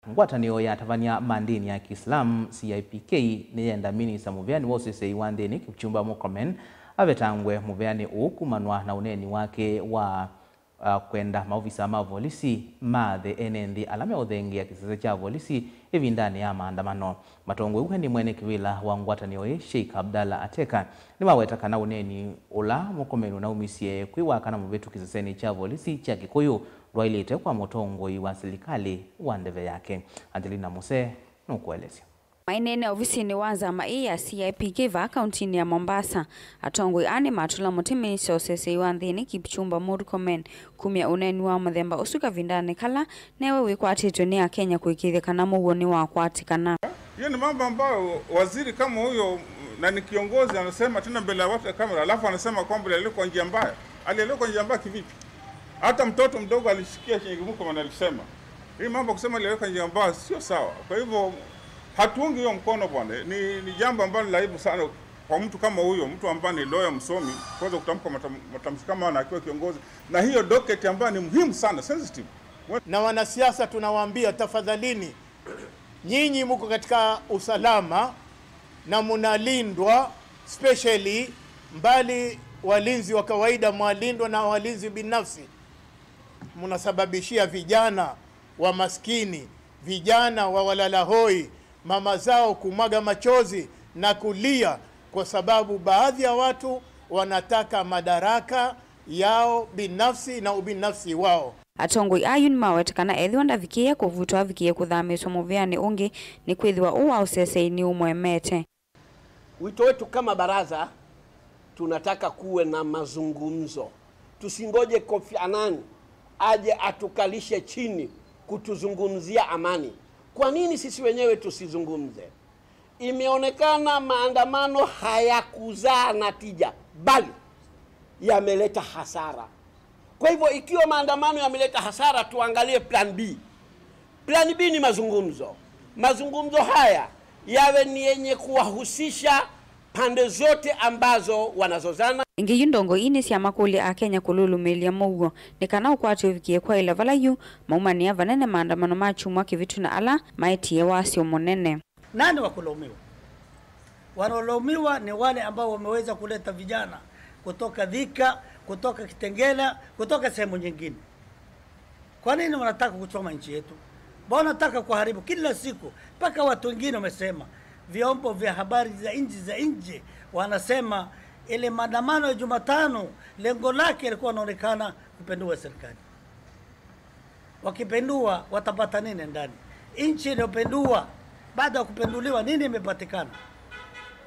ngwatanio ya Tavania mandini ya Kiislamu CIPK niyenda minisa muveani wosese iwandeni Kipchumba Murkomen avetangwe muveani ukumanwa na uneni wake wa kwenda maofisa ma polisi mathe enendi alame odhengi ya kisese cha polisi hivi ndani ya maandamano. Matongwe uke ni mwene kiwila wa ngwatanio Sheikh Abdalla Ateka ni mawetaka na uneni ula Murkomen na umisie kwiwaka na muvetu kiseseni cha polisi cha Kikuyu rwailite kwa motongwe wa serikali wa ndeve yake. Angelina Muse nukuelezea. Mainene ofisini wa zama ya CIPK va kauntini ya Mombasa atongwe ani matula mutimi sosese wa nthini Kipchumba Murkomen kumia uneni wa muthemba usuka vindane kala newe wikwatitwe ni a Kenya kuikithikana muwoni wa kwatikana. Hiyo ni mambo ambayo waziri kama huyo na ni kiongozi anasema tena mbele ya watu ya kamera, alafu anasema kwamba alikuwa njia mbaya. Alielekwa njia mbaya kivipi? Hata mtoto mdogo alishikia chenye Murkomen alisema. Hii mambo kusema alielekwa njia mbaya sio sawa. Kwa hivyo hatuungi hiyo mkono bwana. Ni jambo ambalo la aibu sana kwa mtu kama huyo, mtu ambaye ni lawyer msomi, kwanza kutamka matamshi kama ana akiwa kiongozi. Na hiyo docket ambayo ni muhimu sana, sensitive. Na wanasiasa tunawaambia tafadhalini, nyinyi mko katika usalama na mnalindwa, especially mbali walinzi wa kawaida mwalindwa na walinzi binafsi. Mnasababishia vijana wa maskini, vijana wa walalahoi, mama zao kumwaga machozi na kulia kwa sababu baadhi ya watu wanataka madaraka yao binafsi na ubinafsi wao. Atongwe ayun mawetakana ethi wanda vikia kuvutwa vikia kuthamiswa muveani ungi ni kwithiwa uwa usese ni umwemete. Wito wetu kama baraza tunataka kuwe na mazungumzo. Tusingoje Kofi Annan aje atukalishe chini kutuzungumzia amani. Kwa nini sisi wenyewe tusizungumze? Imeonekana maandamano hayakuzaa natija, bali yameleta hasara. Kwa hivyo ikiwa maandamano yameleta hasara, tuangalie plan B. Plan B ni mazungumzo. Mazungumzo haya yawe ni yenye kuwahusisha pande zote ambazo wanazozana. Ingi yundongo ini siya makuli a Kenya kululumilia mugo ni kana ukwati uvikie kwa ila valayu maumania vanene maandamano machumwa kivitu na ala maiti ya wasi umonene. Nani wakulaumiwa? Wanalaumiwa ni wale ambao wameweza kuleta vijana kutoka Thika, kutoka Kitengela, kutoka sehemu nyingine. Kwa nini wanataka kuchoma nchi yetu? Wanataka kuharibu kila siku. Paka watu wengine wamesema, vyombo vya habari za nje wanasema ile maandamano ya Jumatano lengo lake ilikuwa inaonekana kupindua serikali. Wakipindua watapata nini ndani? Nchi iliyopindua baada ya kupinduliwa nini imepatikana?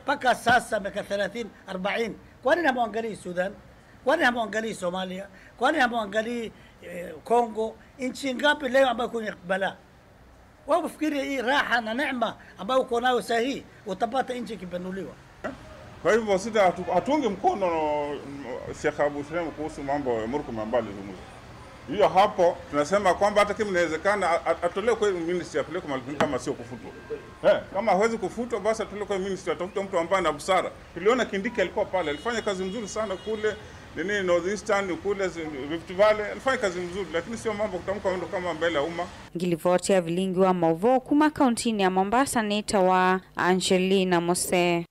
Paka sasa miaka 30 40. Kwa nini hamwangalii Sudan? Kwa nini hamwangalii Somalia? Kwa nini hamwangalii Kongo? Nchi ngapi leo ambayo kwenye balaa? Wao fikiri hii raha na neema ambayo uko nayo sahihi utapata nchi ikipinduliwa. Kwa hivyo sita hatungi mkono Sheikh Abu Sulaim kuhusu mambo ya Murkomen ambayo alizungumza. Hiyo hapo tunasema kwamba hata kama inawezekana atolewe kwa ministry apeleke mahali kama sio kufutwa. Kama hawezi kufutwa basi atolewe kwa ministry, atafuta mtu ambaye ana busara. Tuliona Kindiki alikuwa pale, alifanya kazi nzuri sana kule Northeastern kule Rift Valley, alifanya kazi nzuri, lakini sio mambo kutamka mambo kama mbele ya umma. Ngilivotia vilingi wa Mauvo kuma kauntini ya Mombasa nita wa Angelina Mose.